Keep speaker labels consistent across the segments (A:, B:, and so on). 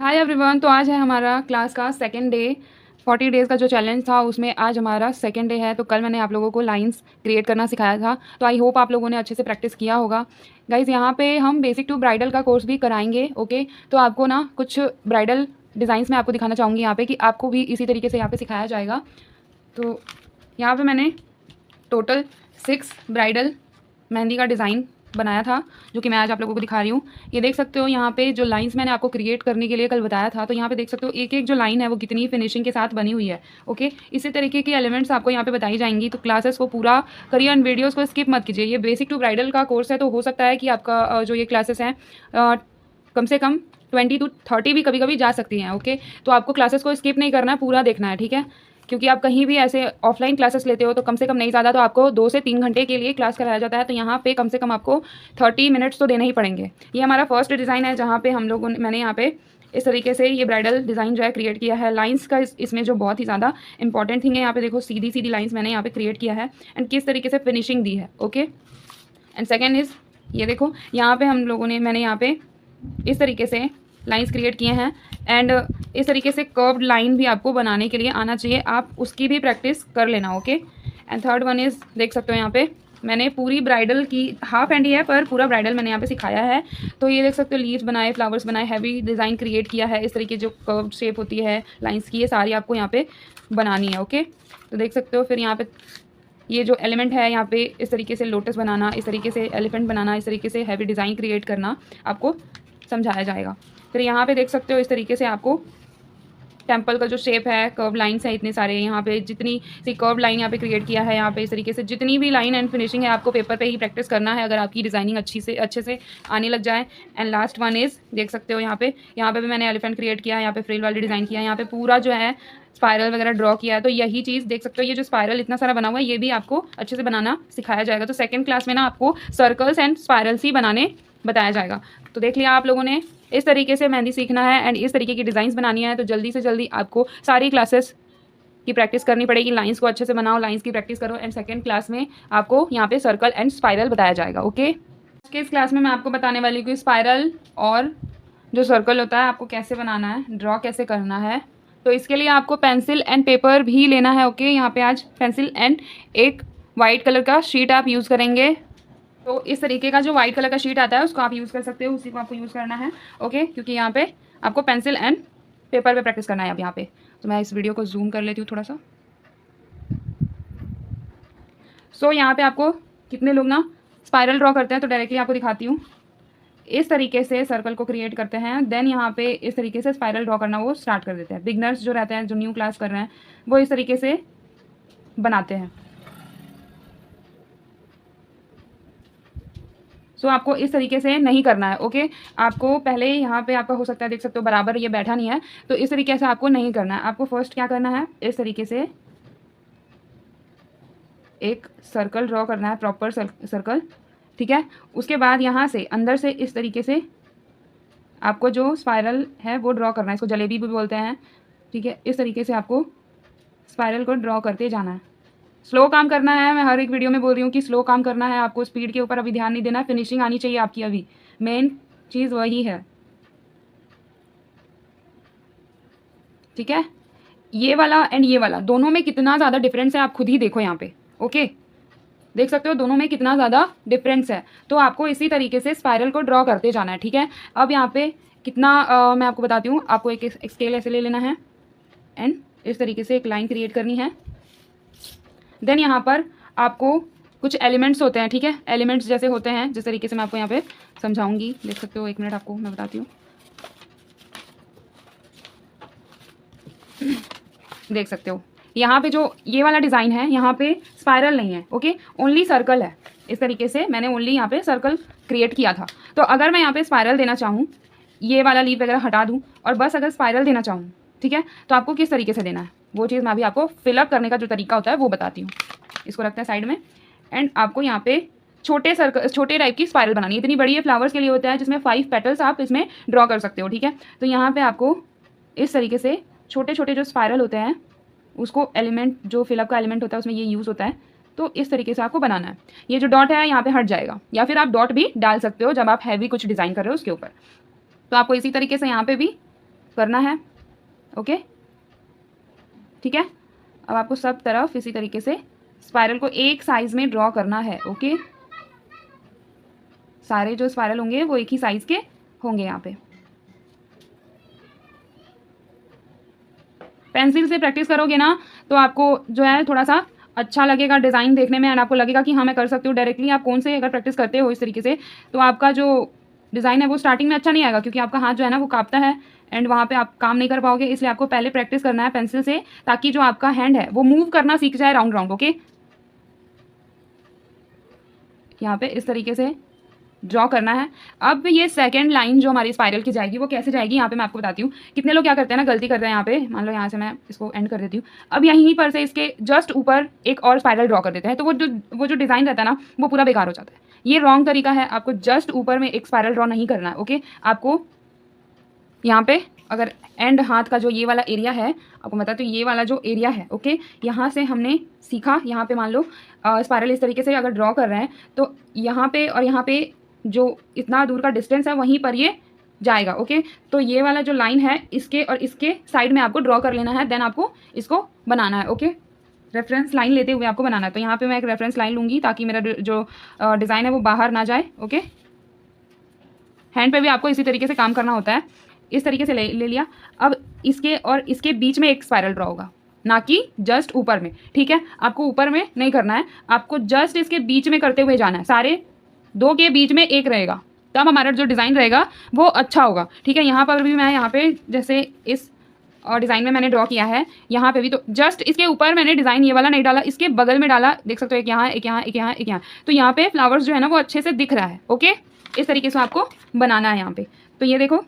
A: Hi everyone. तो आज है हमारा क्लास का सेकंड डे। 40 डेज़ का जो चैलेंज था उसमें आज हमारा सेकंड डे है। तो कल मैंने आप लोगों को लाइंस क्रिएट करना सिखाया था, तो आई होप आप लोगों ने अच्छे से प्रैक्टिस किया होगा। गाइज़ यहाँ पे हम बेसिक टू ब्राइडल का कोर्स भी कराएंगे। ओके, तो आपको ना कुछ ब्राइडल डिज़ाइंस में आपको दिखाना चाहूँगी यहाँ पे कि आपको भी इसी तरीके से यहाँ पे सिखाया जाएगा। तो यहाँ पे मैंने टोटल 6 ब्राइडल मेहंदी का डिज़ाइन बनाया था, जो कि मैं आज आप लोगों को दिखा रही हूँ। ये देख सकते हो यहाँ पे जो लाइंस मैंने आपको क्रिएट करने के लिए कल बताया था, तो यहाँ पे देख सकते हो एक एक जो लाइन है वो कितनी फिनिशिंग के साथ बनी हुई है। ओके, इसी तरीके के एलिमेंट्स आपको यहाँ पे बताई जाएंगी। तो क्लासेस को पूरा करिए एंड वीडियोज़ को स्किप मत कीजिए। ये बेसिक टू ब्राइडल का कोर्स है, तो हो सकता है कि आपका जो ये क्लासेस हैं कम से कम 20 to 30 भी कभी कभी जा सकती हैं। ओके, तो आपको क्लासेस को स्किप नहीं करना है, पूरा देखना है, ठीक है। क्योंकि आप कहीं भी ऐसे ऑफलाइन क्लासेस लेते हो तो कम से कम नहीं ज़्यादा तो आपको 2 से 3 घंटे के लिए क्लास कराया जाता है। तो यहाँ पे कम से कम आपको 30 मिनट्स तो देने ही पड़ेंगे। ये हमारा फर्स्ट डिज़ाइन है जहाँ पे हम लोगों ने मैंने यहाँ पे इस तरीके से ये ब्राइडल डिज़ाइन जो है क्रिएट किया है। लाइंस का इसमें जो बहुत ही ज़्यादा इंपॉर्टेंट थिंग है, यहाँ पे देखो सीधी सीधी लाइंस मैंने यहाँ पे क्रिएट किया है एंड किस तरीके से फिनिशिंग दी है। ओके, एंड सेकेंड इज़ ये देखो यहाँ पे मैंने यहाँ पे इस तरीके से लाइंस क्रिएट किए हैं एंड इस तरीके से कर्व्ड लाइन भी आपको बनाने के लिए आना चाहिए, आप उसकी भी प्रैक्टिस कर लेना। Okay, and third one is देख सकते हो यहाँ पे मैंने पूरी ब्राइडल की हाफ हैंड ही है पर पूरा ब्राइडल मैंने यहाँ पे सिखाया है। तो ये देख सकते हो लीव्स बनाए, फ्लावर्स बनाए, हैवी डिज़ाइन क्रिएट किया है। इस तरीके जो कर्व्ड शेप होती है लाइंस की, ये सारी आपको यहाँ पे बनानी है। ओके, तो देख सकते हो फिर यहाँ पे ये जो एलिमेंट है यहाँ पे इस तरीके से लोटस बनाना, इस तरीके से एलिफेंट बनाना, इस तरीके से हैवी डिज़ाइन क्रिएट करना आपको समझाया जाएगा। फिर यहाँ पे देख सकते हो इस तरीके से आपको टेम्पल का जो शेप है, कर्व लाइन्स हैं इतने सारे, यहाँ पे जितनी सी कर्व लाइन यहाँ पे क्रिएट किया है। यहाँ पे इस तरीके से जितनी भी लाइन एंड फिनिशिंग है आपको पेपर पे ही प्रैक्टिस करना है अगर आपकी डिज़ाइनिंग अच्छे से आने लग जाए। एंड लास्ट वन इज़ देख सकते हो यहाँ पे भी मैंने एलिफेंट क्रिएट किया है, यहाँ पे फ्रिल वाली डिज़ाइन किया है, यहाँ पे पूरा जो है स्पायरल वगैरह ड्रॉ किया है। तो यही चीज़ देख सकते हो, ये जो स्पायरल इतना सारा बना हुआ है ये भी आपको अच्छे से बनाना सिखाया जाएगा। तो सेकंड क्लास में ना आपको सर्कल्स एंड स्पायरल्स ही बनाने बताया जाएगा। तो देख लिया आप लोगों ने, इस तरीके से मेहंदी सीखना है एंड इस तरीके की डिज़ाइंस बनानी है। तो जल्दी से जल्दी आपको सारी क्लासेस की प्रैक्टिस करनी पड़ेगी। लाइंस को अच्छे से बनाओ, लाइंस की प्रैक्टिस करो एंड सेकंड क्लास में आपको यहाँ पे सर्कल एंड स्पाइरल बताया जाएगा। ओके, आज के इस क्लास में मैं आपको बताने वाली हूँ स्पाइरल और जो सर्कल होता है आपको कैसे बनाना है, ड्रॉ कैसे करना है। तो इसके लिए आपको पेंसिल एंड पेपर भी लेना है। ओके, यहाँ पे आज पेंसिल एंड एक वाइट कलर का शीट आप यूज़ करेंगे। तो इस तरीके का जो वाइट कलर का शीट आता है उसको आप यूज़ कर सकते हो, उसी को आपको यूज़ करना है। ओके, क्योंकि यहाँ पे आपको पेंसिल एंड पेपर पे प्रैक्टिस करना है अब यहाँ पे। तो मैं इस वीडियो को जूम कर लेती हूँ थोड़ा सा। सो यहाँ पे आपको कितने लोग ना स्पाइरल ड्रॉ करते हैं, तो डायरेक्टली आपको दिखाती हूँ। इस तरीके से सर्कल को क्रिएट करते हैं, देन यहाँ पे इस तरीके से स्पाइरल ड्रॉ करना वो स्टार्ट कर देते हैं। बिगनर्स जो रहते हैं, जो न्यू क्लास कर रहे हैं, वो इस तरीके से बनाते हैं। सो आपको इस तरीके से नहीं करना है। ओके, आपको पहले यहाँ पे आपका हो सकता है देख सकते हो बराबर ये बैठा नहीं है, तो इस तरीके से आपको नहीं करना है। आपको फर्स्ट क्या करना है, इस तरीके से एक सर्कल ड्रॉ करना है, प्रॉपर सर्कल, ठीक है। उसके बाद यहाँ से अंदर से इस तरीके से आपको जो स्पाइरल है वो ड्रॉ करना है, इसको जलेबी भी बोलते हैं, ठीक है। इस तरीके से आपको स्पाइरल को ड्रॉ करते जाना है। स्लो काम करना है, मैं हर एक वीडियो में बोल रही हूँ कि स्लो काम करना है, आपको स्पीड के ऊपर अभी ध्यान नहीं देना है। फिनिशिंग आनी चाहिए आपकी, अभी मेन चीज़ वही है, ठीक है। ये वाला एंड ये वाला दोनों में कितना ज़्यादा डिफरेंस है आप खुद ही देखो यहाँ पे। ओके, देख सकते हो दोनों में कितना ज़्यादा डिफरेंस है। तो आपको इसी तरीके से स्पाइरल को ड्रॉ करते जाना है, ठीक है। अब यहाँ पे कितना मैं आपको बताती हूँ। आपको एक स्केल ऐसे ले लेना है एंड इस तरीके से एक लाइन क्रिएट करनी है। देन यहाँ पर आपको कुछ एलिमेंट्स होते हैं, ठीक है। एलिमेंट्स जैसे होते हैं, जिस तरीके से मैं आपको यहाँ पे समझाऊंगी, देख सकते हो। एक मिनट, आपको मैं बताती हूँ। देख सकते हो यहाँ पे जो ये वाला डिज़ाइन है, यहाँ पे स्पाइरल नहीं है, ओके, ओनली सर्कल है। इस तरीके से मैंने ओनली यहाँ पे सर्कल क्रिएट किया था। तो अगर मैं यहाँ पे स्पाइरल देना चाहूँ, ये वाला लीव वगैरह हटा दूँ और बस अगर स्पाइरल देना चाहूँ, ठीक है, तो आपको किस तरीके से देना है वो चीज़ मैं अभी आपको फिलअप करने का जो तरीका होता है वो बताती हूँ। इसको रखते हैं साइड में एंड आपको यहाँ पे छोटे टाइप की स्पाइरल बनानी है। इतनी बड़ी ये फ्लावर्स के लिए होता है, जिसमें 5 पेटल्स आप इसमें ड्रॉ कर सकते हो, ठीक है। तो यहाँ पे आपको इस तरीके से छोटे छोटे जो स्पाइरल होते हैं उसको एलिमेंट जो फिलअप का एलिमेंट होता है उसमें ये यूज़ होता है। तो इस तरीके से आपको बनाना है। ये जो डॉट है यहाँ पे हट जाएगा, या फिर आप डॉट भी डाल सकते हो जब आप हैवी कुछ डिज़ाइन कर रहे हो उसके ऊपर। तो आपको इसी तरीके से यहाँ पे भी करना है। ओके, ठीक है। अब आपको सब तरफ इसी तरीके से स्पाइरल को एक साइज में ड्रॉ करना है। ओके, सारे जो स्पाइरल होंगे वो एक ही साइज के होंगे। यहाँ पे पेंसिल से प्रैक्टिस करोगे ना तो आपको जो है थोड़ा सा अच्छा लगेगा डिज़ाइन देखने में, एंड आपको लगेगा कि हाँ मैं कर सकती हूँ। डायरेक्टली आप कौन से अगर प्रैक्टिस करते हो इस तरीके से तो आपका जो डिज़ाइन है वो स्टार्टिंग में अच्छा नहीं आएगा, क्योंकि आपका हाथ जो है ना वो कांपता है एंड वहाँ पे आप काम नहीं कर पाओगे। इसलिए आपको पहले प्रैक्टिस करना है पेंसिल से, ताकि जो आपका हैंड है वो मूव करना सीख जाए राउंड राउंड। ओके, यहाँ पे इस तरीके से ड्रॉ करना है। अब ये सेकंड लाइन जो हमारी स्पाइरल की जाएगी वो कैसे जाएगी यहाँ पे मैं आपको बताती हूँ। कितने लोग क्या करते हैं ना, गलती करते हैं यहाँ पे। मान लो यहाँ से मैं इसको एंड कर देती हूँ। अब यहीं पर से इसके जस्ट ऊपर एक और स्पाइरल ड्रॉ कर देते हैं, तो वो जो डिज़ाइन रहता है ना वो पूरा बेकार हो जाता है। ये रॉन्ग तरीका है। आपको जस्ट ऊपर में एक स्पाइरल ड्रॉ नहीं करना है। ओके, आपको यहाँ पे अगर एंड हाथ का जो ये वाला एरिया है आपको बता, तो ये वाला जो एरिया है, ओके, यहाँ से हमने सीखा। यहाँ पे मान लो स्पाइरल इस तरीके से अगर ड्रॉ कर रहे हैं तो यहाँ पे और यहाँ पे जो इतना दूर का डिस्टेंस है वहीं पर ये जाएगा। ओके, तो ये वाला जो लाइन है इसके और इसके साइड में आपको ड्रॉ कर लेना है, देन आपको इसको बनाना है। ओके, रेफरेंस लाइन लेते हुए आपको बनाना है। तो यहाँ पे मैं एक रेफरेंस लाइन लूँगी ताकि मेरा जो डिज़ाइन है वो बाहर ना जाए। ओके, हैंड पे भी आपको इसी तरीके से काम करना होता है। इस तरीके से ले लिया। अब इसके और इसके बीच में एक स्पाइरल ड्रॉ होगा, ना कि जस्ट ऊपर में। ठीक है, आपको ऊपर में नहीं करना है, आपको जस्ट इसके बीच में करते हुए जाना है। सारे दो के बीच में एक रहेगा, तब हमारा जो डिज़ाइन रहेगा वो अच्छा होगा। ठीक है, यहाँ पर भी मैं यहाँ पे जैसे इस और डिज़ाइन में मैंने ड्रॉ किया है, यहाँ पे भी तो जस्ट इसके ऊपर मैंने डिज़ाइन ये वाला नहीं डाला, इसके बगल में डाला। देख सकते हो, एक यहाँ, एक यहाँ, एक यहाँ, एक यहाँ। तो यहाँ पे फ्लावर्स जो है ना वो अच्छे से दिख रहा है। ओके, इस तरीके से आपको बनाना है यहाँ पे। तो ये देखो,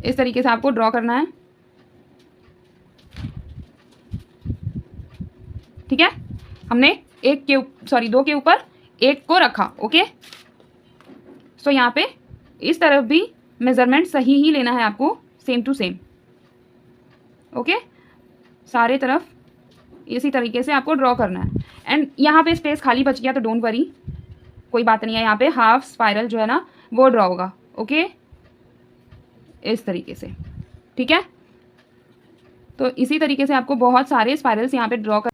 A: इस तरीके से आपको ड्रॉ करना है। ठीक है, हमने दो के ऊपर एक को रखा। ओके, सो यहाँ पे इस तरफ भी मेजरमेंट सही ही लेना है आपको, सेम टू सेम। ओके, सारे तरफ इसी तरीके से आपको ड्रॉ करना है। एंड यहाँ पे स्पेस खाली बच गया तो डोंट वरी, कोई बात नहीं है। यहाँ पे हाफ स्पाइरल जो है ना वो ड्रॉ होगा। ओके, इस तरीके से। ठीक है, तो इसी तरीके से आपको बहुत सारे स्पाइरल्स यहाँ पे ड्रॉ कर।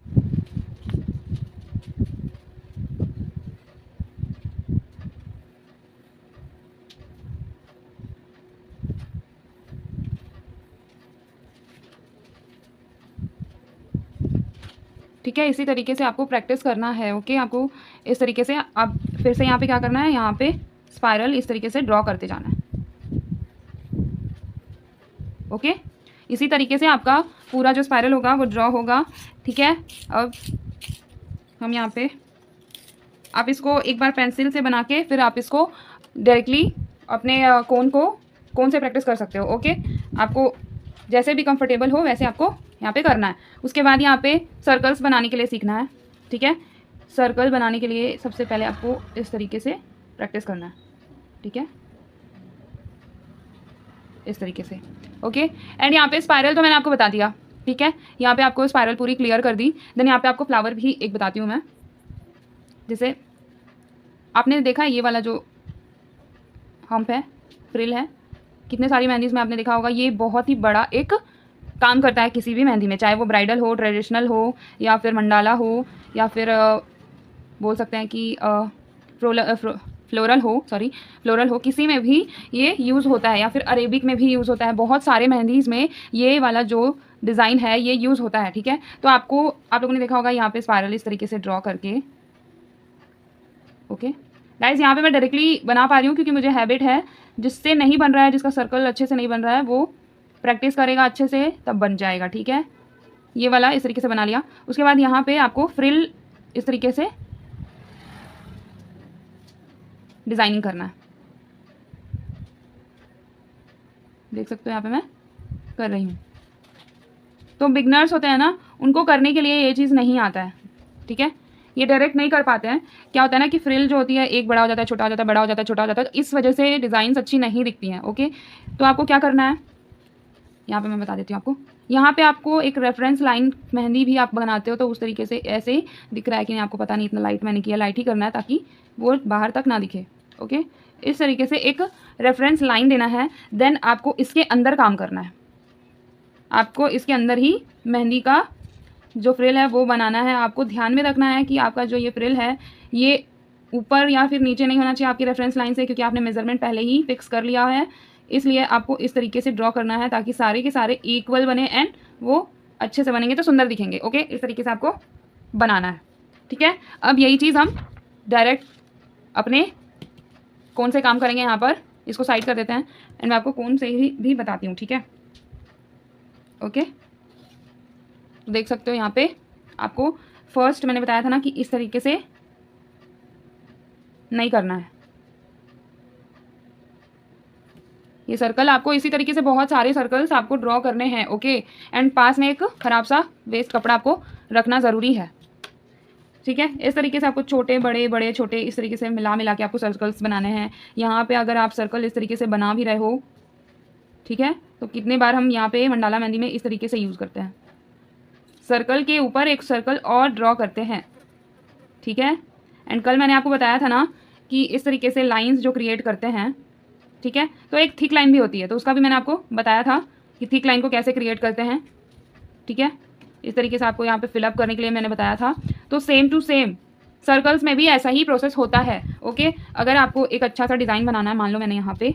A: ठीक है, इसी तरीके से आपको प्रैक्टिस करना है। ओके, आपको इस तरीके से आप फिर से यहाँ पे क्या करना है, यहाँ पे स्पाइरल इस तरीके से ड्रॉ करते जाना है। ओके, इसी तरीके से आपका पूरा जो स्पाइरल होगा वो ड्रॉ होगा। ठीक है, अब हम यहाँ पे आप इसको एक बार पेंसिल से बना के फिर आप इसको डायरेक्टली अपने कोन से प्रैक्टिस कर सकते हो। ओके, आपको जैसे भी कंफर्टेबल हो वैसे आपको यहाँ पे करना है। उसके बाद यहाँ पे सर्कल्स बनाने के लिए सीखना है। ठीक है, सर्कल बनाने के लिए सबसे पहले आपको इस तरीके से प्रैक्टिस करना है। ठीक है, इस तरीके से। ओके, एंड यहाँ पे स्पाइरल तो मैंने आपको बता दिया। ठीक है, यहाँ पे आपको स्पाइरल पूरी क्लियर कर दी। देन यहाँ पे आपको फ्लावर भी एक बताती हूँ मैं। जैसे आपने देखा ये वाला जो हम्प है, फ्रिल है, कितने सारी मेहंदीज़ में आपने देखा होगा, ये बहुत ही बड़ा एक काम करता है किसी भी मेहंदी में, चाहे वो ब्राइडल हो, ट्रेडिशनल हो, या फिर मंडाला हो, या फिर बोल सकते हैं कि फ्लोरल हो, किसी में भी ये यूज़ होता है, या फिर अरेबिक में भी यूज़ होता है। बहुत सारे मेहंदीज़ में ये वाला जो डिज़ाइन है ये यूज़ होता है। ठीक है, तो आप लोगों ने देखा होगा यहाँ पे स्पाइरल इस तरीके से ड्रॉ करके। ओके गाइज, यहाँ पे मैं डायरेक्टली बना पा रही हूँ क्योंकि मुझे हैबिट है। जिससे नहीं बन रहा है, जिसका सर्कल अच्छे से नहीं बन रहा है, वो प्रैक्टिस करेगा अच्छे से तब बन जाएगा। ठीक है, ये वाला इस तरीके से बना लिया। उसके बाद यहाँ पे आपको फ्रिल इस तरीके से डिज़ाइनिंग करना है। देख सकते हो यहाँ पे मैं कर रही हूँ। तो बिगनर्स होते हैं ना, उनको करने के लिए ये चीज़ नहीं आता है। ठीक है, ये डायरेक्ट नहीं कर पाते हैं। क्या होता है ना कि फ्रिल जो होती है एक बड़ा हो जाता है, छोटा हो जाता है, बड़ा हो जाता है, छोटा हो जाता है, तो इस वजह से डिज़ाइंस अच्छी नहीं दिखती हैं। ओके, तो आपको क्या करना है, यहाँ पे मैं बता देती हूँ आपको। यहाँ पे आपको एक रेफरेंस लाइन, मेहंदी भी आप बनाते हो तो उस तरीके से ऐसे ही दिख रहा है कि नहीं आपको पता नहीं, इतना लाइट मैंने किया, लाइट ही करना है ताकि वो बाहर तक ना दिखे। ओके, इस तरीके से एक रेफरेंस लाइन देना है। देन आपको इसके अंदर काम करना है, आपको इसके अंदर ही मेहंदी का जो फ्रिल है वो बनाना है। आपको ध्यान में रखना है कि आपका जो ये फ्रिल है ये ऊपर या फिर नीचे नहीं होना चाहिए आपकी रेफरेंस लाइन से, क्योंकि आपने मेजरमेंट पहले ही फिक्स कर लिया है। इसलिए आपको इस तरीके से ड्रॉ करना है ताकि सारे के सारे इक्वल बने एंड वो अच्छे से बनेंगे तो सुंदर दिखेंगे। ओके, इस तरीके से आपको बनाना है। ठीक है, अब यही चीज़ हम डायरेक्ट अपने कौन से काम करेंगे यहाँ पर, इसको साइड कर देते हैं एंड मैं आपको कौन से ही भी बताती हूँ। ठीक है, ओके, तो देख सकते हो यहाँ पे आपको फर्स्ट मैंने बताया था ना कि इस तरीके से नहीं करना है। ये सर्कल आपको इसी तरीके से बहुत सारे सर्कल्स आपको ड्रॉ करने हैं। ओके, एंड पास में एक खराब सा वेस्ट कपड़ा आपको रखना ज़रूरी है। ठीक है, इस तरीके से आपको छोटे बड़े बड़े छोटे इस तरीके से मिला मिला के आपको सर्कल्स बनाने हैं। यहाँ पे अगर आप सर्कल इस तरीके से बना भी रहे हो, ठीक है, तो कितने बार हम यहाँ पे मंडाला मेहंदी में इस तरीके से यूज़ करते हैं, सर्कल के ऊपर एक सर्कल और ड्रॉ करते हैं। ठीक है, एंड कल मैंने आपको बताया था ना कि इस तरीके से लाइंस जो क्रिएट करते हैं, ठीक है, तो एक थिक लाइन भी होती है, तो उसका भी मैंने आपको बताया था कि थिक लाइन को कैसे क्रिएट करते हैं। ठीक है, इस तरीके से आपको यहाँ पे फिलअप करने के लिए मैंने बताया था। तो सेम टू सेम सर्कल्स में भी ऐसा ही प्रोसेस होता है। ओके, अगर आपको एक अच्छा सा डिज़ाइन बनाना है, मान लो मैंने यहाँ पे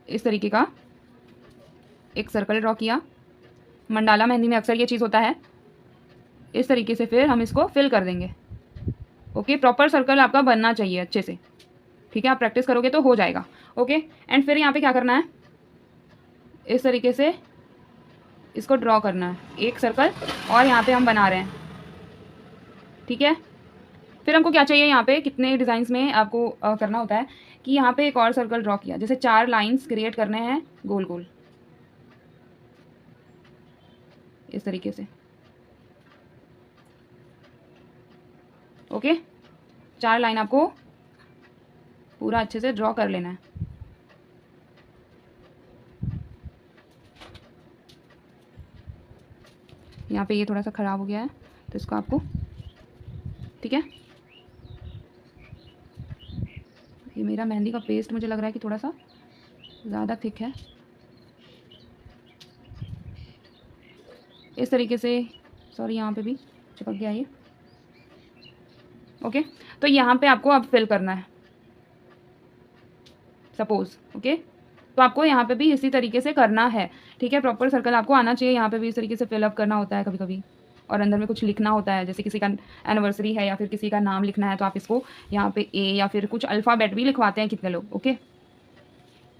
A: इस तरीके का एक सर्कल ड्रॉ किया, मंडाला मेहंदी में अक्सर ये चीज़ होता है, इस तरीके से फिर हम इसको फिल कर देंगे। ओके, प्रॉपर सर्कल आपका बनना चाहिए अच्छे से। ठीक है, आप प्रैक्टिस करोगे तो हो जाएगा। ओके, एंड फिर यहाँ पे क्या करना है, इस तरीके से इसको ड्रॉ करना है एक सर्कल, और यहाँ पे हम बना रहे हैं। ठीक है, फिर हमको क्या चाहिए, यहाँ पे कितने डिज़ाइंस में आपको करना होता है कि यहाँ पे एक और सर्कल ड्रॉ किया, जैसे 4 लाइंस क्रिएट करने हैं गोल गोल इस तरीके से। ओके, 4 लाइन आपको पूरा अच्छे से ड्रॉ कर लेना है। यहाँ पे ये थोड़ा सा ख़राब हो गया है तो इसको आपको, ठीक है, ये मेरा मेहंदी का पेस्ट मुझे लग रहा है कि थोड़ा सा ज़्यादा थिक है। इस तरीके से, सॉरी यहाँ पे भी चिपक गया ये। ओके, तो यहाँ पे आपको अब फिल करना है सपोज़। ओके, तो आपको यहाँ पे भी इसी तरीके से करना है। ठीक है, प्रॉपर सर्कल आपको आना चाहिए। यहाँ पे भी इस तरीके से फिलअप करना होता है कभी कभी, और अंदर में कुछ लिखना होता है, जैसे किसी का एनिवर्सरी है या फिर किसी का नाम लिखना है तो आप इसको यहाँ पे ए या फिर कुछ अल्फ़ाबेट भी लिखवाते हैं कितने लोग। ओके,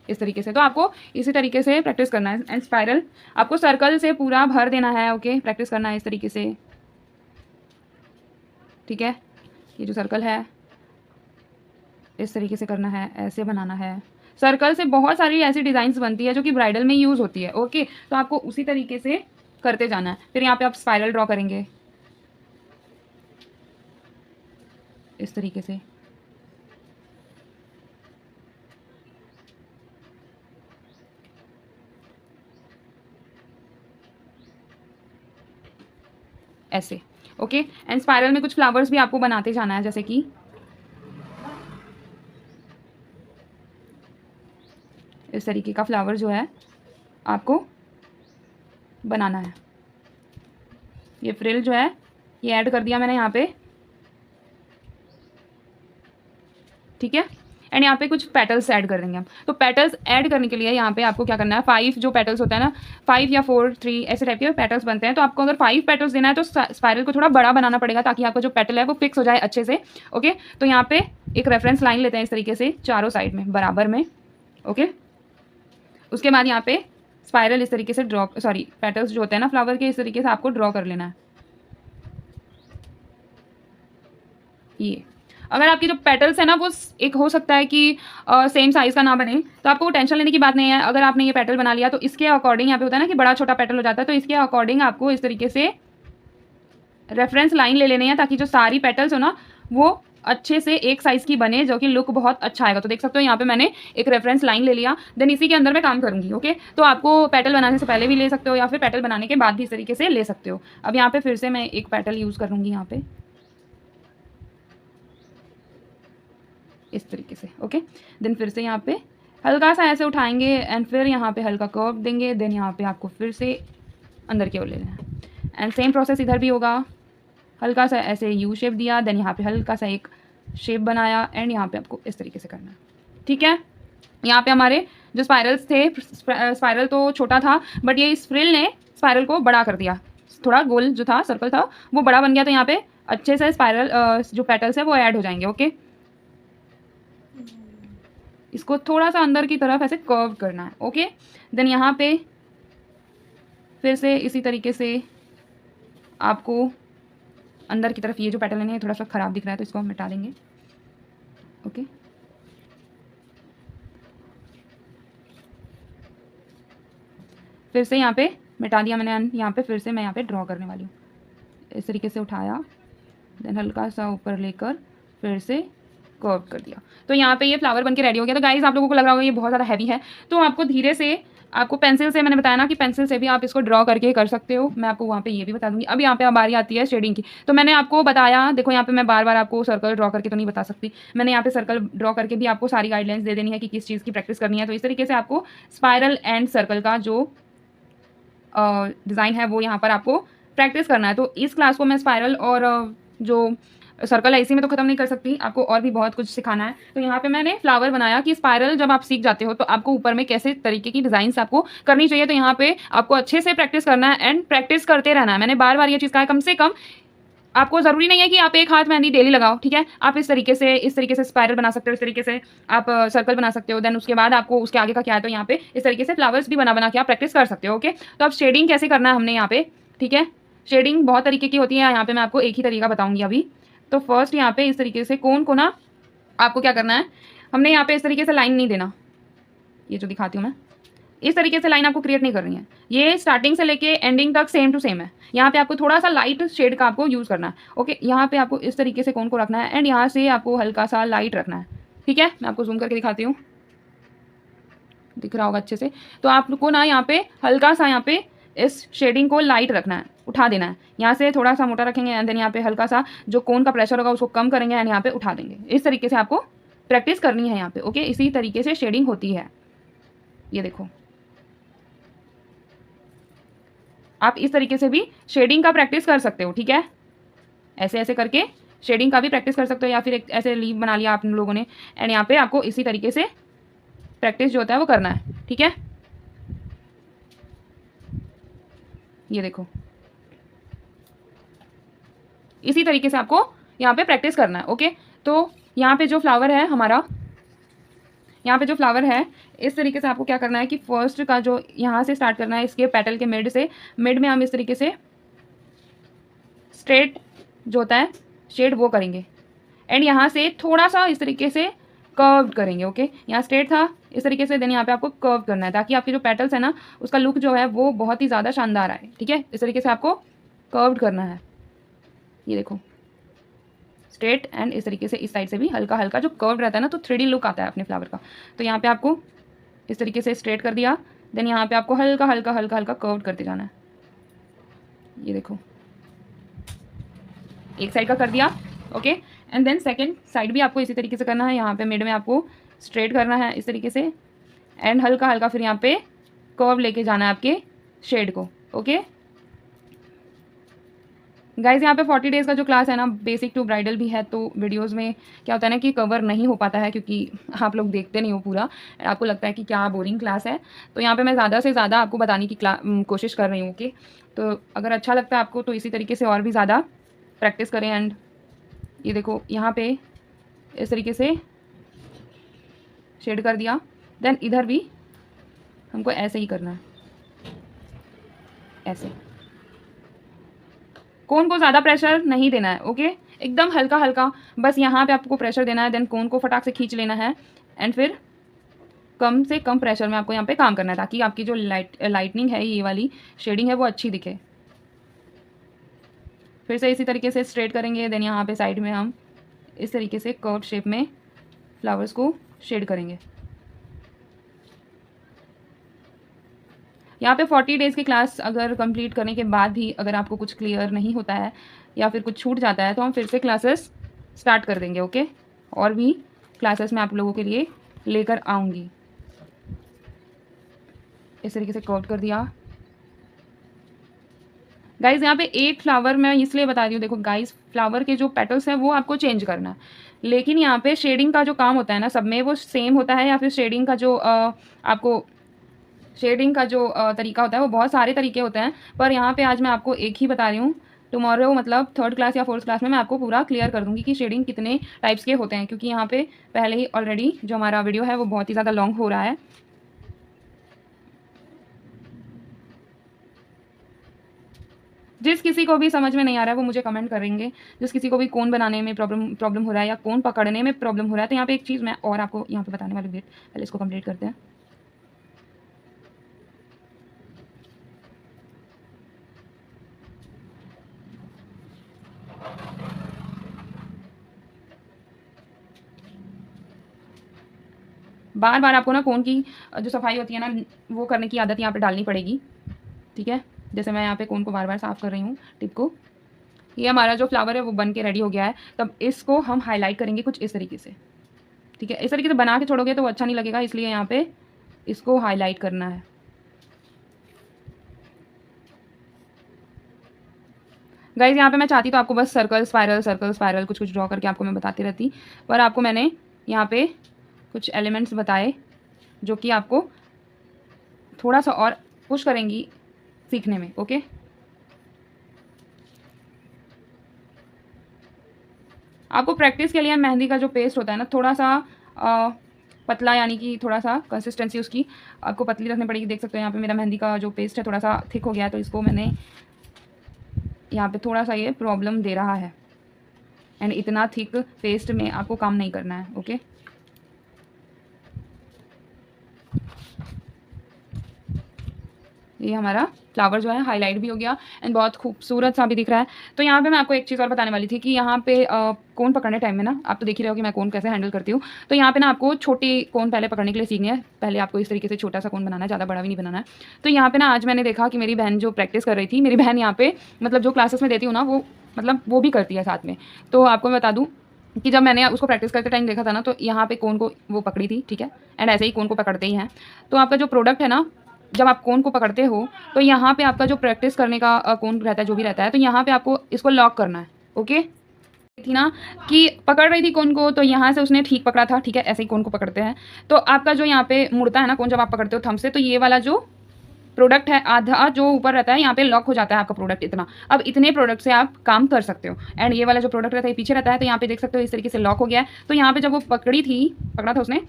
A: इस तरीके से तो आपको इसी तरीके से प्रैक्टिस करना है। एंड स्पाइरल आपको सर्कल से पूरा भर देना है। ओके, प्रैक्टिस करना है इस तरीके से। ठीक है, ये जो सर्कल है इस तरीके से करना है, ऐसे बनाना है। सर्कल से बहुत सारी ऐसी डिज़ाइंस बनती है जो कि ब्राइडल में यूज़ होती है। ओके, तो आपको उसी तरीके से करते जाना है। फिर यहाँ पे आप स्पाइरल ड्रॉ करेंगे इस तरीके से। ऐसे। ओके, एंड स्पाइरल में कुछ फ्लावर्स भी आपको बनाते जाना है, जैसे कि इस तरीके का फ्लावर जो है आपको बनाना है। ये फ्रिल जो है ये ऐड कर दिया मैंने यहाँ पे। ठीक है, एंड यहाँ पे कुछ पेटल्स ऐड कर देंगे हम। तो पेटल्स ऐड करने के लिए यहाँ पे आपको क्या करना है, 5 जो पेटल्स होता है ना, 5 या 4 3 ऐसे टाइप के पेटल्स बनते हैं। तो आपको अगर 5 पेटल्स देना है तो स्पाइरल को थोड़ा बड़ा बनाना पड़ेगा ताकि आपका जो पेटल है वो फिक्स हो जाए अच्छे से। ओके, तो यहाँ पे एक रेफरेंस लाइन लेते हैं इस तरीके से चारों साइड में बराबर में। ओके, उसके बाद यहाँ पे स्पाइरल इस तरीके से ड्रॉ, सॉरी पेटल्स जो होते हैं ना फ्लावर के, इस तरीके से आपको ड्रॉ कर लेना है। ये अगर आपकी जो पेटल्स है ना वो एक हो सकता है कि सेम साइज़ का ना बने, तो आपको वो टेंशन लेने की बात नहीं है। अगर आपने ये पेटल बना लिया तो इसके अकॉर्डिंग यहाँ पे होता है ना कि बड़ा छोटा पेटल हो जाता है, तो इसके अकॉर्डिंग आपको इस तरीके से रेफरेंस लाइन ले लेनी है ताकि जो सारी पेटल्स हो ना वो अच्छे से एक साइज़ की बने, जो कि लुक बहुत अच्छा आएगा। तो देख सकते हो यहाँ पे मैंने एक रेफरेंस लाइन ले लिया, देन इसी के अंदर मैं काम करूँगी। ओके, तो आपको पेटल बनाने से पहले भी ले सकते हो या फिर पेटल बनाने के बाद भी इस तरीके से ले सकते हो। अब यहाँ पे फिर से मैं एक पेटल यूज़ करूँगी यहाँ पे इस तरीके से। ओके, देन फिर से यहाँ पे हल्का सा ऐसे उठाएंगे एंड फिर यहाँ पे हल्का कर्व देंगे। देन यहाँ पे आपको फिर से अंदर की ओर ले लेना है एंड सेम प्रोसेस इधर भी होगा। हल्का सा ऐसे यू शेप दिया, देन यहाँ पे हल्का सा एक शेप बनाया एंड यहाँ पे आपको इस तरीके से करना है। ठीक है, यहाँ पे हमारे जो स्पाइरल्स थे, स्पाइरल तो छोटा था बट ये इस फ्रिल ने स्पाइरल को बड़ा कर दिया। थोड़ा गोल जो था, सर्कल था, वो बड़ा बन गया। तो यहाँ पे अच्छे से स्पाइरल जो पेटल्स है वो ऐड हो जाएंगे। ओके, इसको थोड़ा सा अंदर की तरफ ऐसे कर्व करना है। ओके, देन यहाँ पे फिर से इसी तरीके से आपको अंदर की तरफ ये जो पैटर्न है थोड़ा सा ख़राब दिख रहा है तो इसको हम मिटा देंगे। ओके, फिर से यहाँ पे मिटा दिया मैंने। यहाँ पे फिर से मैं यहाँ पे ड्रॉ करने वाली हूँ। इस तरीके से उठाया, देन हल्का सा ऊपर लेकर फिर से कर्व कर दिया। तो यहाँ पे ये फ्लावर बनके रेडी हो गया। तो गाइस आप लोगों को लग रहा होगा ये बहुत ज़्यादा हैवी है, तो आपको धीरे से, आपको पेंसिल से, मैंने बताया ना कि पेंसिल से भी आप इसको ड्रॉ करके कर सकते हो। मैं आपको वहाँ पे ये भी बता दूंगी। अब यहाँ पे बारी आती है शेडिंग की। तो मैंने आपको बताया, देखो यहाँ पे मैं बार बार आपको सर्कल ड्रॉ करके तो नहीं बता सकती। मैंने यहाँ पे सर्कल ड्रॉ करके भी आपको सारी गाइडलाइंस दे देनी है कि किस चीज़ की प्रैक्टिस करनी है। तो इस तरीके से आपको स्पायरल एंड सर्कल का जो डिज़ाइन है वो यहाँ पर आपको प्रैक्टिस करना है। तो इस क्लास को मैं स्पायरल और जो सर्कल है इसी में तो ख़त्म नहीं कर सकती, आपको और भी बहुत कुछ सिखाना है। तो यहाँ पे मैंने फ्लावर बनाया कि स्पायरल जब आप सीख जाते हो तो आपको ऊपर में कैसे तरीके की डिज़ाइंस आपको करनी चाहिए। तो यहाँ पे आपको अच्छे से प्रैक्टिस करना है एंड प्रैक्टिस करते रहना है। मैंने बार बार ये चीज़ कहा है, कम से कम आपको ज़रूरी नहीं है कि आप एक हाथ मेहंदी डेली लगाओ। ठीक है, आप इस तरीके से स्पायरल बना सकते हो, इस तरीके से आप सर्कल बना सकते हो। देन उसके बाद आपको उसके आगे का क्या है, तो यहाँ पे इस तरीके से फ्लावर्स भी बना के आप प्रैक्टिस कर सकते हो। ओके, तो अब शेडिंग कैसे करना है हमने यहाँ पे। ठीक है, शेडिंग बहुत तरीके की होती है, यहाँ पे मैं आपको एक ही तरीका बताऊंगी अभी। तो फर्स्ट यहाँ पे इस तरीके से कोन को ना आपको क्या करना है, हमने यहाँ पे इस तरीके से लाइन नहीं देना। ये जो दिखाती हूँ मैं, इस तरीके से लाइन आपको क्रिएट नहीं करनी है। ये स्टार्टिंग से लेके एंडिंग तक सेम टू सेम है। यहाँ पे आपको थोड़ा सा लाइट शेड का आपको यूज़ करना है। ओके, यहाँ पे आपको इस तरीके से कोन को रखना है एंड यहाँ से आपको हल्का सा लाइट रखना है। ठीक है, मैं आपको जूम करके दिखाती हूँ, दिख रहा होगा अच्छे से। तो आपको ना यहाँ पे हल्का सा यहाँ पे इस शेडिंग को लाइट रखना है, उठा देना है। यहाँ से थोड़ा सा मोटा रखेंगे एंड देन यहाँ पे हल्का सा जो कोन का प्रेशर होगा उसको कम करेंगे एंड यहाँ पे उठा देंगे। इस तरीके से आपको प्रैक्टिस करनी है यहाँ पे। ओके, इसी तरीके से शेडिंग होती है। ये देखो, आप इस तरीके से भी शेडिंग का प्रैक्टिस कर सकते हो। ठीक है, ऐसे ऐसे करके शेडिंग का भी प्रैक्टिस कर सकते हो, या फिर एक ऐसे लीव बना लिया आप लोगों ने एंड यहाँ पे आपको इसी तरीके से प्रैक्टिस जो होता है वो करना है। ठीक है, ये देखो, इसी तरीके से आपको यहाँ पे प्रैक्टिस करना है। ओके, तो यहाँ पे जो फ्लावर है हमारा, यहाँ पे जो फ्लावर है इस तरीके से आपको क्या करना है कि फर्स्ट का जो यहाँ से स्टार्ट करना है, इसके पेटल के मिड से, मिड में हम इस तरीके से स्ट्रेट जो होता है शेड वो करेंगे एंड यहाँ से थोड़ा सा इस तरीके से कर्व करेंगे। ओके, यहाँ स्ट्रेट था इस तरीके से, देन यहाँ पे आपको कर्व करना है ताकि आपके जो पेटल्स है ना उसका लुक जो है वो बहुत ही ज़्यादा शानदार आए। ठीक है, इस तरीके से आपको कर्व करना है। ये देखो, स्ट्रेट एंड इस तरीके से इस साइड से भी हल्का हल्का जो कर्व रहता है ना, तो 3D लुक आता है अपने फ्लावर का। तो यहाँ पे आपको इस तरीके से स्ट्रेट कर दिया, देन यहाँ पे आपको हल्का हल्का हल्का हल्का कर्व करते जाना है। ये देखो, एक साइड का कर दिया। Okay, and then second side भी आपको इसी तरीके से करना है। यहाँ पे मिड में आपको स्ट्रेट करना है इस तरीके से एंड हल्का हल्का फिर यहाँ पे कर्व लेके जाना है आपके शेड को। ओके गाइज, यहाँ पे 40 डेज़ का जो क्लास है ना, बेसिक टू ब्राइडल भी है। तो वीडियोस में क्या होता है ना कि कवर नहीं हो पाता है क्योंकि आप लोग देखते नहीं हो पूरा, आपको लगता है कि क्या बोरिंग क्लास है। तो यहाँ पे मैं ज़्यादा से ज़्यादा आपको बताने की कोशिश कर रही हूँ। ओके, तो अगर अच्छा लगता है आपको तो इसी तरीके से और भी ज़्यादा प्रैक्टिस करें। एंड ये देखो, यहाँ पे इस तरीके से शेड कर दिया, देन इधर भी हमको ऐसे ही करना है, ऐसे। कोन को ज़्यादा प्रेशर नहीं देना है। ओके, एकदम हल्का हल्का बस यहाँ पे आपको प्रेशर देना है, देन कोन को फटाक से खींच लेना है एंड फिर कम से कम प्रेशर में आपको यहाँ पे काम करना है ताकि आपकी जो लाइटनिंग है, ये वाली शेडिंग है वो अच्छी दिखे। फिर से इसी तरीके से स्ट्रेट करेंगे, देन यहाँ पे साइड में हम इस तरीके से कर्व शेप में फ्लावर्स को शेड करेंगे। यहाँ पे 40 डेज़ की क्लास अगर कंप्लीट करने के बाद भी अगर आपको कुछ क्लियर नहीं होता है या फिर कुछ छूट जाता है तो हम फिर से क्लासेस स्टार्ट कर देंगे। ओके, और भी क्लासेस में आप लोगों के लिए लेकर आऊँगी। इस तरीके से कोट कर दिया। गाइज़ यहाँ पे एक फ्लावर मैं इसलिए बता रही हूँ, देखो गाइज़ फ्लावर के जो पेटल्स हैं वो आपको चेंज करना है, लेकिन यहाँ पे शेडिंग का जो काम होता है ना, सब में वो सेम होता है, या फिर शेडिंग का जो आपको शेडिंग का जो तरीका होता है वो बहुत सारे तरीके होते हैं, पर यहाँ पे आज मैं आपको एक ही बता रही हूँ। टुमारो मतलब 3rd क्लास या 4th क्लास में मैं आपको पूरा क्लियर कर दूँगी कि शेडिंग कितने टाइप्स के होते हैं, क्योंकि यहाँ पे पहले ही ऑलरेडी जो हमारा वीडियो है वो बहुत ही ज़्यादा लॉन्ग हो रहा है। जिस किसी को भी समझ में नहीं आ रहा है वो मुझे कमेंट करेंगे, जिस किसी को भी कोन बनाने में प्रॉब्लम हो रहा है या कोन पकड़ने में प्रॉब्लम हो रहा है, तो यहाँ पे एक चीज़ मैं और आपको यहाँ पे बताने वाली हूँ। वेट, पहले इसको कंप्लीट करते हैं। बार बार आपको ना कोन की जो सफाई होती है ना, वो करने की आदत यहाँ पे डालनी पड़ेगी, ठीक है। जैसे मैं यहाँ पे कोन को बार बार साफ़ कर रही हूँ, टिप को। ये हमारा जो फ्लावर है वो बन के रेडी हो गया है। तब इसको हम हाईलाइट करेंगे कुछ इस तरीके से, ठीक है। इस तरीके से बना के छोड़ोगे तो वो अच्छा नहीं लगेगा, इसलिए यहाँ पे इसको हाईलाइट करना है। गाइज यहाँ पे मैं चाहती तो आपको बस सर्कल स्पाइरल कुछ कुछ ड्रॉ करके आपको मैं बताती रहती, पर आपको मैंने यहाँ पे कुछ एलिमेंट्स बताए जो कि आपको थोड़ा सा और पुश करेंगी सीखने में, ओके। आपको प्रैक्टिस के लिए मेहंदी का जो पेस्ट होता है ना, थोड़ा सा पतला, यानी कि थोड़ा सा कंसिस्टेंसी उसकी आपको पतली रखनी पड़ेगी। देख सकते हो यहाँ पे मेरा मेहंदी का जो पेस्ट है थोड़ा सा थिक हो गया है, तो इसको मैंने यहाँ पे थोड़ा सा ये प्रॉब्लम दे रहा है, एंड इतना थिक पेस्ट में आपको काम नहीं करना है, ओके। ये हमारा फ्लावर जो है हाईलाइट भी हो गया एंड बहुत खूबसूरत सा भी दिख रहा है। तो यहाँ पे मैं आपको एक चीज़ और बताने वाली थी कि यहाँ पे कोन पकड़ने टाइम में ना, आप तो देख ही रहे हो कि मैं कोन कैसे हैंडल करती हूँ। तो यहाँ पे ना आपको छोटी कोन पहले पकड़ने के लिए सीखनी है। पहले आपको इस तरीके से छोटा सा कोन बनाना है, ज़्यादा बड़ा भी नहीं बनाना है। तो यहाँ पे ना आज मैंने देखा कि मेरी बहन जो प्रैक्टिस कर रही थी, मेरी बहन यहाँ पे मतलब जो क्लासेस में देती हूँ ना, वो मतलब वो भी करती है साथ में। तो आपको मैं बता दूँ कि जब मैंने उसको प्रैक्टिस करते टाइम देखा था ना, तो यहाँ पे कोन को वो पकड़ी थी, ठीक है। एंड ऐसे ही कोन को पकड़ते ही हैं। तो आपका जो प्रोडक्ट है ना, जब आप कोन को पकड़ते हो तो यहाँ पे आपका जो प्रैक्टिस करने का कोन रहता है, जो भी रहता है, तो यहाँ पे आपको इसको लॉक करना है, ओके। थी ना कि पकड़ रही थी कोन को, तो यहाँ से उसने ठीक पकड़ा था, ठीक है। ऐसे ही कोन को पकड़ते हैं तो आपका जो यहाँ पे मुड़ता है ना कोन, जब आप पकड़ते हो थंब से, तो ये वाला जो प्रोडक्ट है आधा जो ऊपर रहता है, यहाँ पे लॉक हो जाता है आपका प्रोडक्ट इतना। अब इतने प्रोडक्ट से आप काम कर सकते हो। एंड ये वाला जो प्रोडक्ट रहता है पीछे रहता है, तो यहाँ पे देख सकते हो इस तरीके से लॉक हो गया है। तो यहाँ पे जब वो पकड़ा था उसने,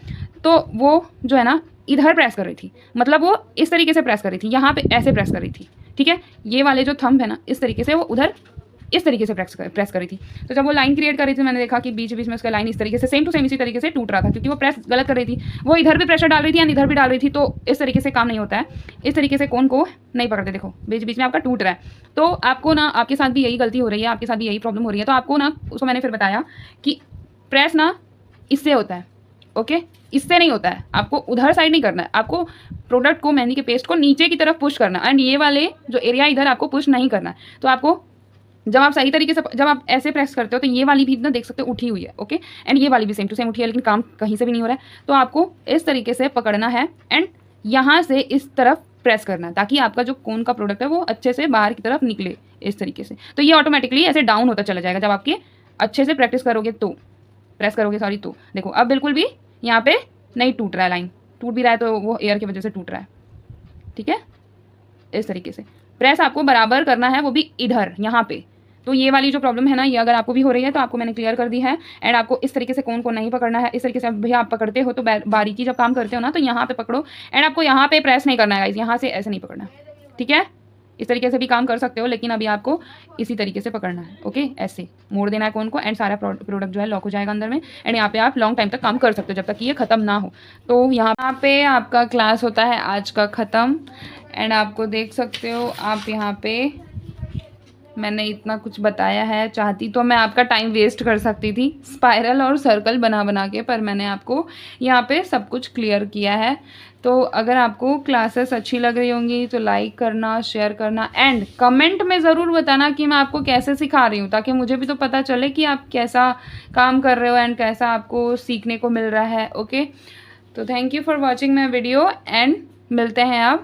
A: तो वो जो है ना इधर प्रेस कर रही थी, मतलब वो इस तरीके से प्रेस कर रही थी, यहाँ पे ऐसे प्रेस कर रही थी, ठीक है। ये वाले जो थंब है ना, इस तरीके से वो उधर इस तरीके से प्रेस कर रही थी। तो जब वो लाइन क्रिएट कर रही थी, मैंने देखा कि बीच बीच में उसका लाइन इस तरीके से सेम टू सेम इसी तरीके से टूट रहा था, क्योंकि वो प्रेस गलत कर रही थी। वो इधर भी प्रेशर डाल रही थी या इधर भी डाल रही थी, तो इस तरीके से काम नहीं होता है। इस तरीके से कोन को नहीं पकड़ते, देखो बीच बीच में आपका टूट रहा है। तो आपको ना, आपके साथ भी यही गलती हो रही है, आपके साथ भी यही प्रॉब्लम हो रही है। तो आपको ना, उसको मैंने फिर बताया कि प्रेस ना इससे होता है, ओके, इससे नहीं होता है। आपको उधर साइड नहीं करना है, आपको प्रोडक्ट को, मेहंदी के पेस्ट को नीचे की तरफ पुश करना है। एंड ये वाले जो एरिया इधर आपको पुश नहीं करना है। तो आपको जब आप सही तरीके से, जब आप ऐसे प्रेस करते हो, तो ये वाली भी ना देख सकते हो उठी हुई है, ओके। एंड ये वाली भी सेम टू सेम उठी है, लेकिन काम कहीं से भी नहीं हो रहा है। तो आपको इस तरीके से पकड़ना है एंड यहाँ से इस तरफ प्रेस करना है, ताकि आपका जो कोन का प्रोडक्ट है वो अच्छे से बाहर की तरफ निकले इस तरीके से। तो ये ऑटोमेटिकली ऐसे डाउन होता चला जाएगा जब आपके अच्छे से प्रैक्टिस करोगे, तो प्रेस करोगे, सॉरी। तो देखो अब बिल्कुल भी यहाँ पे नहीं टूट रहा है, लाइन टूट भी रहा है तो वो एयर की वजह से टूट रहा है, ठीक है। इस तरीके से प्रेस आपको बराबर करना है, वो भी इधर यहाँ पे। तो ये वाली जो प्रॉब्लम है ना, ये अगर आपको भी हो रही है तो आपको मैंने क्लियर कर दी है। एंड आपको इस तरीके से कोन को नहीं पकड़ना है, इस तरीके से भैया आप पकड़ते हो तो बारीकी जब काम करते हो ना, तो यहाँ पे पकड़ो। एंड आपको यहाँ पे प्रेस नहीं करना है, यहाँ से ऐसे नहीं पकड़ना, ठीक है। इस तरीके से भी काम कर सकते हो, लेकिन अभी आपको इसी तरीके से पकड़ना है, ओके। ऐसे मोड़ देना है कोन को, एंड सारा प्रोडक्ट जो है लॉक हो जाएगा अंदर में। एंड यहाँ पे आप लॉन्ग टाइम तक काम कर सकते हो, जब तक कि ये ख़त्म ना हो। तो यहाँ पे आपका क्लास होता है आज का ख़त्म। एंड आपको देख सकते हो आप यहाँ पे मैंने इतना कुछ बताया है। चाहती तो मैं आपका टाइम वेस्ट कर सकती थी स्पाइरल और सर्कल बना बना के, पर मैंने आपको यहाँ पे सब कुछ क्लियर किया है। तो अगर आपको क्लासेस अच्छी लग रही होंगी तो लाइक करना, शेयर करना एंड कमेंट में ज़रूर बताना कि मैं आपको कैसे सिखा रही हूँ, ताकि मुझे भी तो पता चले कि आप कैसा काम कर रहे हो एंड कैसा आपको सीखने को मिल रहा है। ओके, तो thank you for watching my video and मिलते हैं आप